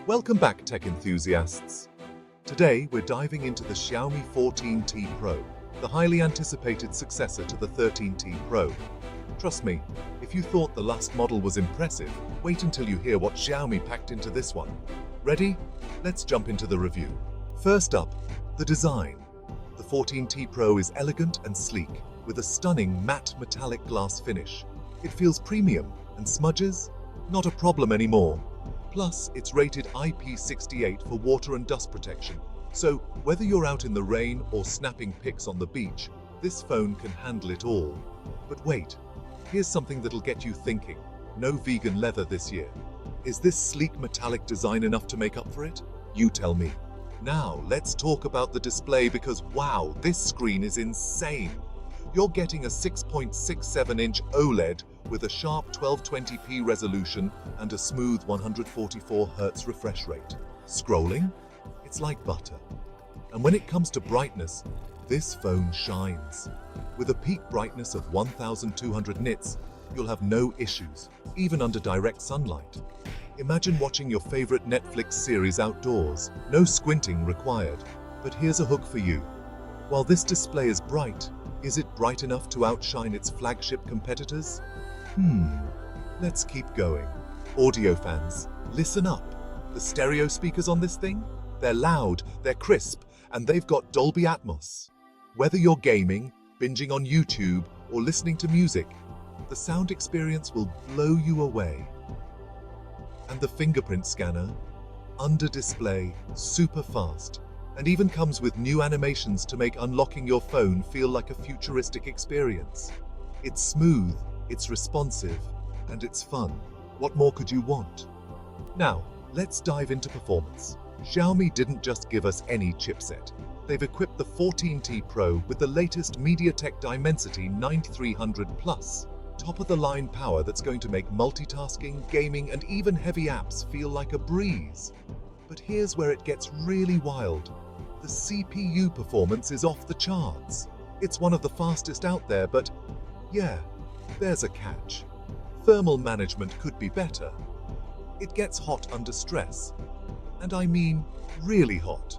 Welcome back, tech enthusiasts. Today, we're diving into the Xiaomi 14T Pro, the highly anticipated successor to the 13T Pro. Trust me, if you thought the last model was impressive, wait until you hear what Xiaomi packed into this one. Ready? Let's jump into the review. First up, the design. The 14T Pro is elegant and sleek, with a stunning matte metallic glass finish. It feels premium, and smudges? Not a problem anymore. Plus, it's rated IP68 for water and dust protection. So, whether you're out in the rain or snapping pics on the beach, this phone can handle it all. But wait, here's something that'll get you thinking. No vegan leather this year. Is this sleek metallic design enough to make up for it? You tell me. Now, let's talk about the display because wow, this screen is insane. You're getting a 6.67-inch OLED with a sharp 1220p resolution and a smooth 144Hz refresh rate. Scrolling? It's like butter. And when it comes to brightness, this phone shines. With a peak brightness of 1200 nits, you'll have no issues, even under direct sunlight. Imagine watching your favorite Netflix series outdoors, no squinting required. But here's a hook for you. While this display is bright, is it bright enough to outshine its flagship competitors? Let's keep going. Audio fans, listen up. The stereo speakers on this thing? They're loud, they're crisp, and they've got Dolby Atmos. Whether you're gaming, binging on YouTube, or listening to music, the sound experience will blow you away. And the fingerprint scanner? Under display, super fast, and even comes with new animations to make unlocking your phone feel like a futuristic experience. It's smooth, it's responsive, and it's fun. What more could you want? Now, let's dive into performance. Xiaomi didn't just give us any chipset. They've equipped the 14T Pro with the latest MediaTek Dimensity 9300 Plus, top-of-the-line power that's going to make multitasking, gaming, and even heavy apps feel like a breeze. But here's where it gets really wild. The CPU performance is off the charts. It's one of the fastest out there, but yeah, there's a catch. Thermal management could be better. It gets hot under stress. And I mean, really hot.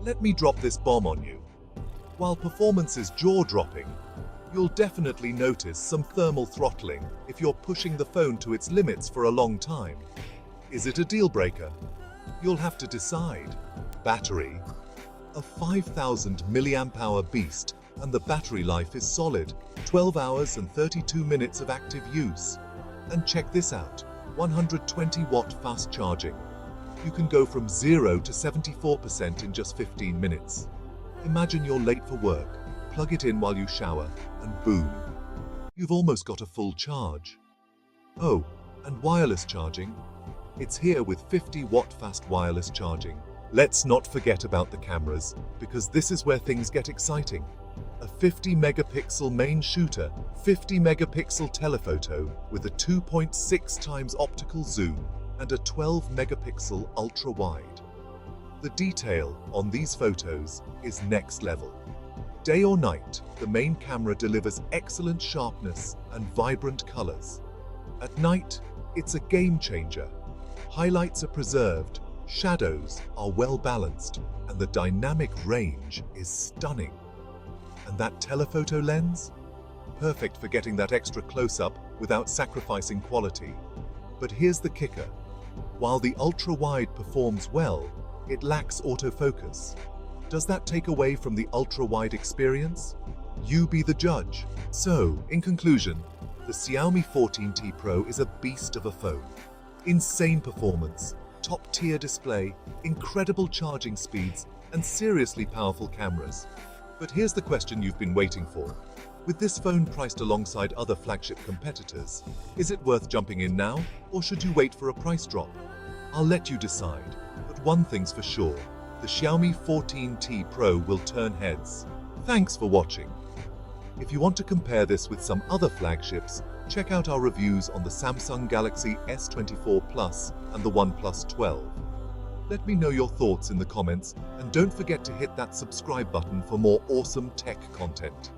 Let me drop this bomb on you. While performance is jaw-dropping, you'll definitely notice some thermal throttling if you're pushing the phone to its limits for a long time. Is it a deal breaker? You'll have to decide. Battery? A 5000 mAh beast, and the battery life is solid, 12 hours and 32 minutes of active use. And check this out, 120-watt fast charging. You can go from 0 to 74% in just 15 minutes. Imagine you're late for work, plug it in while you shower, and boom, you've almost got a full charge. Oh, and wireless charging? It's here with 50-watt fast wireless charging. Let's not forget about the cameras, because this is where things get exciting. A 50-megapixel main shooter, 50-megapixel telephoto with a 2.6 times optical zoom, and a 12-megapixel ultra-wide. The detail on these photos is next level. Day or night, the main camera delivers excellent sharpness and vibrant colors. At night, it's a game changer. Highlights are preserved, shadows are well balanced, and the dynamic range is stunning. And that telephoto lens? Perfect for getting that extra close-up without sacrificing quality. But here's the kicker. While the ultra-wide performs well, it lacks autofocus. Does that take away from the ultra-wide experience? You be the judge. So, in conclusion, the Xiaomi 14T Pro is a beast of a phone. Insane performance, top-tier display, incredible charging speeds, and seriously powerful cameras. But here's the question you've been waiting for. With this phone priced alongside other flagship competitors, is it worth jumping in now, or should you wait for a price drop? I'll let you decide, but one thing's for sure, the Xiaomi 14T Pro will turn heads. Thanks for watching. If you want to compare this with some other flagships, check out our reviews on the Samsung Galaxy S24 Plus and the OnePlus 12. Let me know your thoughts in the comments, and don't forget to hit that subscribe button for more awesome tech content.